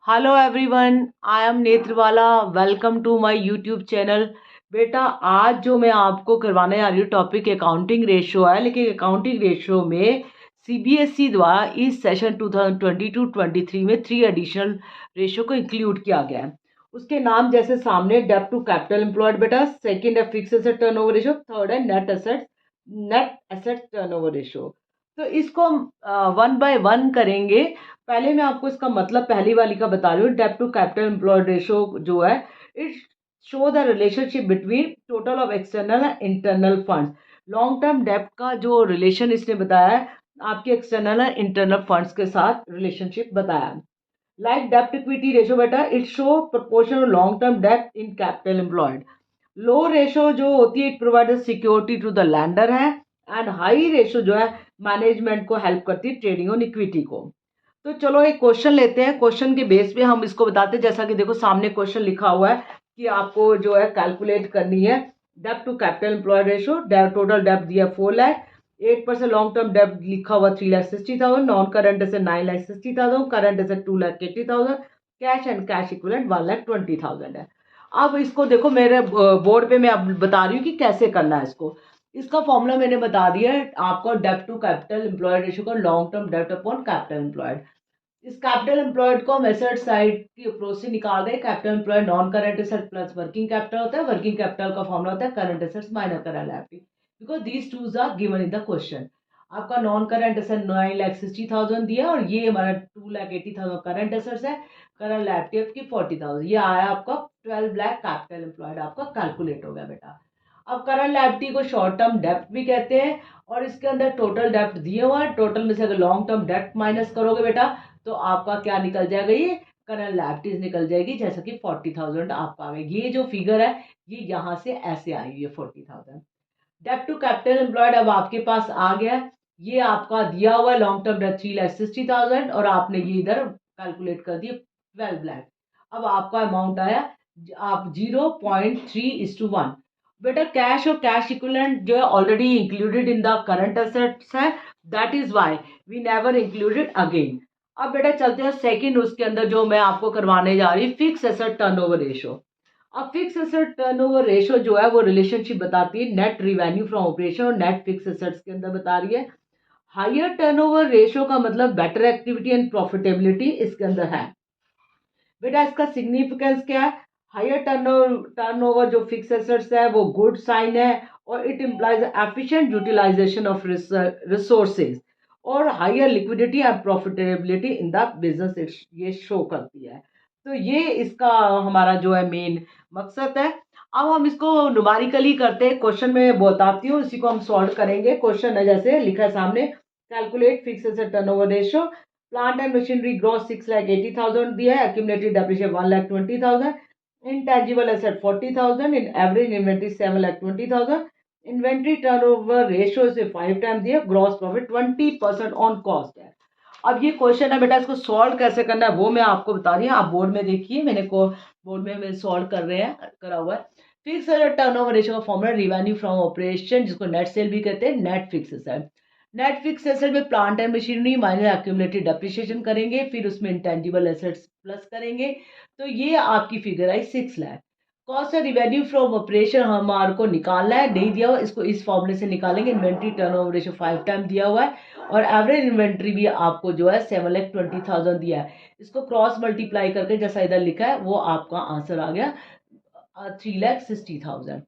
Hello everyone, I am Netrawala. Welcome to my YouTube channel. बेटा, आज जो मैं आपको करवाने जा रही हूँ टॉपिक अकाउंटिंग रेशियो है, लेकिन अकाउंटिंग रेशियो में सीबीएसई द्वारा इस सेशन 2022-23 में 3 एडिशनल रेशियो को इंक्लूड किया गया है। उसके नाम जैसे सामने डेब्ट टू कैपिटल एम्प्लॉयड बेटा, सेकंड है fix asset turnover ratio, third है नेट एसेट टर्नओवर रेशियो। तो इसको हम वन बाय वन करेंगे। पहले मैं आपको इसका मतलब पहली वाली का बता रही हूँ। डेब्ट टू कैपिटल एम्प्लॉयड रेशियो जो है, it show the relationship between total of external and internal funds. Long term डेब्ट का जो रिलेशन इसने बताया है, आपके एक्सटर्नल एंड इंटरनल फंड्स के साथ रिलेशनशिप बताया है। लाइक डेब्ट इक्विटी रेशियो बेटा, it show proportion of long term डेब्ट in capital employed. Low ratio जो होती है, it provide security to the lender है। एंड हाई रेशो जो है, मैनेजमेंट को हेल्प करती है ट्रेडिंग ऑन इक्विटी को। तो चलो एक क्वेश्चन लेते हैं। क्वेश्चन के बेस पे हम इसको बताते हैं। जैसा कि देखो सामने क्वेश्चन लिखा हुआ है कि आपको जो है कैलकुलेट करनी है डेब्ट to capital employed ratio. Total डेब्ट दिया 4 लाख, 8% लॉन्ग टर्म डेब्ट लिखा हुआ 3,60,000, non current asset 9,60,000, current asset 2,80,000, cash and cash equivalent 1,20,000 है। अब इसको देखो मेरे बोर्ड पे मैं अब बता रही हूँ कि कैसे करना है इसको। इसका फॉर्मूला मैंने बता दिया है आपको, डेब्ट टू कैपिटल एम्प्लॉयड रेशियो का लॉन्ग टर्म डेब्ट अपॉन कैपिटल एम्प्लॉयड। इस कैपिटल एम्प्लॉयड को हम एसेट साइड की अप्रोच से निकाल रहे हैं। Capital employed non current asset plus working capital होता है। वर्किंग कैपिटल का फॉर्मूला होता है current assets minus current liability, because these twos are given in the question. आपका नॉन करंट एसेट 9,60,000 दिया और ये हमारा 2,80,000 करंट एसेट्स है। करंट लायबिलिटी आपकी 40,000। ये आया आपका 12 लाख कैपिटल एम्प्लॉयड आपका कैलकुलेट हो गया बेटा। अब करंट लायबिलिटी को शॉर्ट टर्म डेब्ट भी कहते हैं और इसके अंदर टोटल डेब्ट दिए हुआ है। टोटल में से अगर लॉन्ग टर्म डेब्ट माइनस करोगे बेटा तो आपका क्या निकल जाएगा, ये करंट लायबिलिटीज निकल जाएगी, जैसा कि 40,000 आपका आ गया। ये जो फिगर है ये यहाँ से ऐसे आई हुई है 40,000। डेब्ट टू कैपिटल एम्प्लॉयड अब आपके पास आ गया। ये आपका दिया हुआ है लॉन्ग टर्म डेब्ट 3,60,000 और आपने ये इधर कैलकुलेट कर दिया 12 लाख। अब आपका अमाउंट आया आप 0.3:1। बेटा कैश और कैश इक्विवेलेंट जो है already included in the current assets है, that is why we never included again. अब बेटा चलते हैं सेकंड, उसके अंदर जो मैं आपको करवाने जा रही हूँ फिक्स एसेट टर्नओवर रेशियो। अब फिक्स एसेट टर्नओवर रेशियो जो है वो रिलेशनशिप बताती है नेट रिवेन्यू फ्रॉम ऑपरेशन और नेट फिक्स एसेट्स के अंदर बता रही है। हायर टर्नओवर रेशियो का मतलब बेटर एक्टिविटी एंड प्रॉफिटेबिलिटी इसके अंदर है। बेटा इसका सिग्निफिकेंस क्या है? हायर टर्नओवर जो फिक्स एसेट्स है वो गुड साइन है और it implies efficient utilisation of resources और higher liquidity and profitability in the business ये शो करती है। तो ये इसका हमारा जो है मेन मकसद है। अब हम इसको न्यूमेरिकली करते हैं। क्वेश्चन में बताती हूँ, इसी को हम सॉल्व करेंगे। क्वेश्चन है जैसे लिखा है सामने, calculate fix asset turnover ratio. Plant and machinery gross 6,80,000 दिया है। Accumulated depreciation 1,20,000। Intangible asset 40,000। इन average inventory 7,20,000। Inventory turnover ratio से 5 टाइम दिया। ग्रॉस प्रॉफिट 20% ऑन कॉस्ट है। अब ये क्वेश्चन है बेटा, इसको सॉल्व कैसे करना है वो मैं आपको बता रही हूँ। आप बोर्ड में देखिए, मैंने को बोर्ड में सॉल्व कर रहे हैं, करा हुआ है। फिक्स एसेट टर्नओवर रेशियो का फॉर्मूला रिवेन्यू फ्रॉम ऑपरेशन, जिसको नेट सेल भी कहते हैं, net fix asset. Net fix asset में plant and machinery minus accumulated depreciation करेंगे, फिर उसमें इंटेंजिबल एसेट्स प्लस करेंगे। तो ये आपकी फिगर आई 6 लाख। कॉस्ट और रिवेन्यू फ्रॉम ऑपरेशन हमारे को निकालना है, नहीं दिया हुआ, इसको इस फॉर्मूले से निकालेंगे। इन्वेंट्री टर्नओवर रेशियो 5 टाइम दिया हुआ है और एवरेज इन्वेंट्री भी आपको जो है 7,20,000 दिया है। इसको क्रॉस मल्टीप्लाई करके जैसा इधर लिखा है वो आपका आंसर आ गया 3,60,000।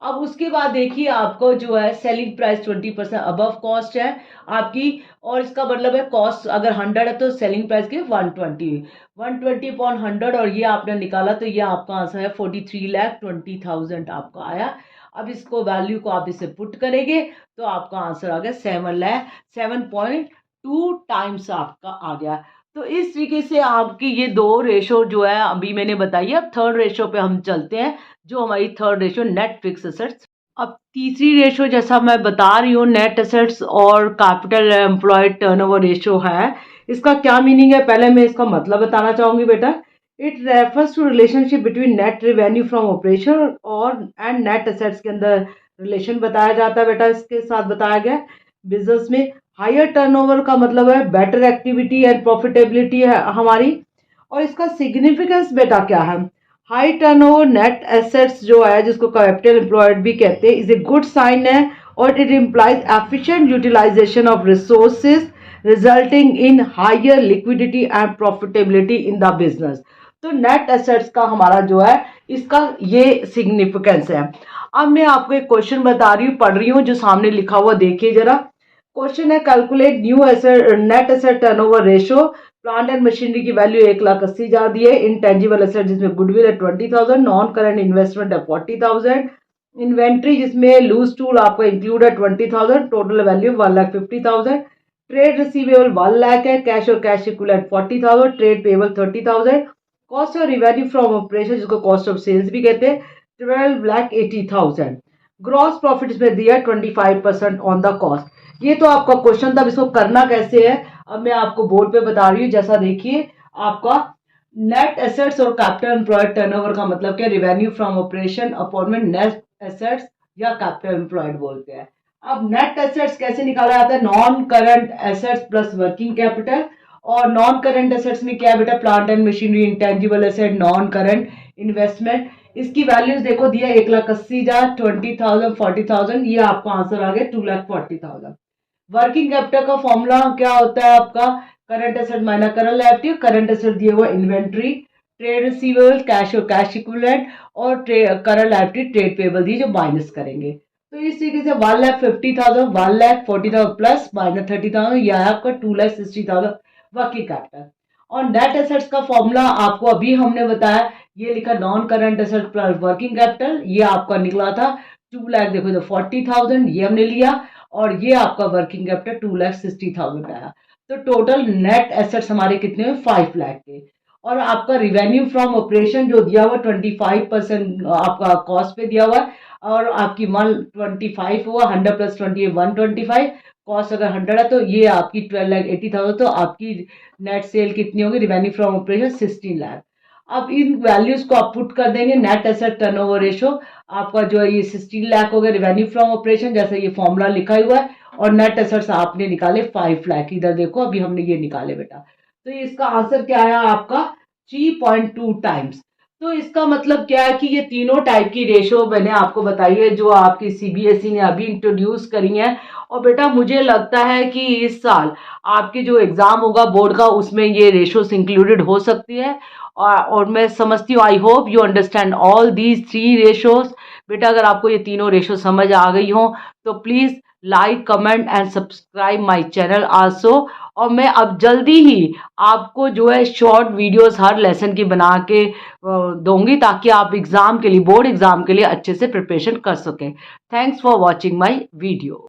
अब उसके बाद देखिए आपको जो है सेलिंग प्राइस 20% अबव कॉस्ट है आपकी, और इसका मतलब है कॉस्ट अगर 100 है तो सेलिंग प्राइस की 120 अपॉन 100, और ये आपने निकाला तो ये आपका आंसर है 43,20,000 आपका आया। अब इसको वैल्यू को आप इसे पुट करेंगे तो आपका आंसर आ गया 7.2 टाइम्स आपका आ गया। तो इस तरीके से आपकी ये दो रेशो जो है अभी मैंने बताई है। अब थर्ड रेशो पे हम चलते हैं, जो हमारी third ratio net fix assets. अब तीसरी रेशो जैसा मैं बता रही हूँ नेट एसेट्स और कैपिटल एम्प्लॉयड टर्नओवर रेशो है। इसका क्या मीनिंग है पहले मैं इसका मतलब बताना चाहूंगी बेटा। It refers to relationship between net revenue from operation और एंड नेट एसेट्स के अंदर रिलेशन बताया जाता है बेटा। इसके साथ बताया गया बिजनेस में हायर टर्नओवर का मतलब है बेटर एक्टिविटी एंड प्रॉफिटेबिलिटी है हमारी, और इसका सिग्निफिकेंस बेटा क्या है? हाई टर्नओवर नेट एसेट्स जो है, जिसको कैपिटल एम्प्लॉयड भी कहते हैं, इज ए गुड साइन है और it implies efficient utilisation of resources resulting in higher liquidity and profitability in the business. तो नेट एसेट्स का हमारा जो है इसका ये सिग्निफिकेंस है। अब मैं आपको एक क्वेश्चन बता रही हूँ, पढ़ रही हूँ, जो सामने लिखा हुआ देखिए जरा। क्वेश्चन है, calculate new asset net asset turnover ratio. Plant and machinery की वैल्यू 1,80,000 दी है। इनटेंजिबल एसेट जिसमें गुडविल है 20,000, नॉन करंट इन्वेस्टमेंट है 40,000, इन्वेंट्री जिसमें लूज टूल आपका इंक्लूड है 20,000, total value 1,50,000, trade receivable 1 lakh है, कैश और cash equivalent 40,000, trade payable 30,000, cost of revenue from operation जिसको कॉस्ट ऑफ सेल्स भी कहते हैं 12,80,000, ग्रॉस प्रॉफिट इसमें दिया 25% ऑन द कॉस्ट। ये तो आपका क्वेश्चन था। अब इसको करना कैसे है अब मैं आपको बोर्ड पे बता रही हूँ। जैसा देखिए, आपका नेट एसेट्स और कैपिटल एम्प्लॉयड टर्नओवर का मतलब क्या? Revenue from operation upon net assets या कैपिटल एम्प्लॉयड बोलते हैं। अब नेट एसेट्स कैसे निकाला जाता है? Non current assets plus working capital. और नॉन करंट एसेट्स में क्या है बेटा? Plant and machinery, intangible asset, non current investment. इसकी वैल्यूज देखो दिया 1,80,000, 20,000, 40,000। ये आपका आंसर आ गया 2,40,000। वर्किंग कैपिटल का फॉर्मूला क्या होता है आपका? Current asset minus current liability. Current asset दिए हुआ इन्वेंट्री, ट्रेड रिसीवेबल, कैश और कैश इक्विवेलेंट, और करंट लायबिलिटी ट्रेड पेबल दी जो माइनस करेंगे। तो इस तरीके से 1,50,000, 1,40,000 प्लस माइनस 30,000, यह है आपका 2,60,000 वर्किंग कैपिटल। और नेट एसेट्स का फॉर्मूला आपको अभी हमने बताया, ये लिखा non current asset plus working capital, ये आपका निकला था 2 लाख, देखो तो 40,000 ये हमने लिया, और ये आपका वर्किंग कैपिटल 2,60,000 आया। तो टोटल नेट एसेट्स हमारे कितने हुए? 5 लाख के। और आपका रिवेन्यू फ्रॉम ऑपरेशन जो दिया हुआ 25% आपका कॉस्ट पे दिया हुआ है, और आपकी 125 हुआ, 100 प्लस 20 125, कॉस्ट अगर 100 है तो ये आपकी 12,80,000। तो आपकी नेट सेल कितनी होगी? Revenue from operation 16 lakh. अब इन वैल्यूज को आप पुट कर देंगे, नेट एसेट टर्नओवर रेशियो आपका जो है ये 16 लाख हो गया रिवेन्यू फ्रॉम ऑपरेशन, जैसे ये फॉर्मूला लिखा हुआ है। और नेट एसेट्स आपने निकाले 5 लाख, इधर देखो अभी हमने ये निकाले बेटा। तो इसका आंसर क्या आया आपका? 3.2 टाइम्स। तो इसका मतलब क्या है कि ये तीनों टाइप की रेशो मैंने आपको बताई है जो आपकी सीबीएसई ने अभी इंट्रोड्यूस करी है। और बेटा मुझे लगता है कि इस साल आपके जो एग्जाम होगा बोर्ड का उसमें ये रेशोस इंक्लूडेड हो सकती है। और मैं समझती हूँ, I hope you understand all these 3 ratios. बेटा अगर आपको ये तीनों रेशो समझ आ गई हो तो please like, comment and subscribe my channel also. और मैं अब जल्दी ही आपको जो है शॉर्ट वीडियोस हर लेसन की बना के दूंगी, ताकि आप एग्ज़ाम के लिए, बोर्ड एग्ज़ाम के लिए अच्छे से प्रिपरेशन कर सकें। Thanks for watching my video.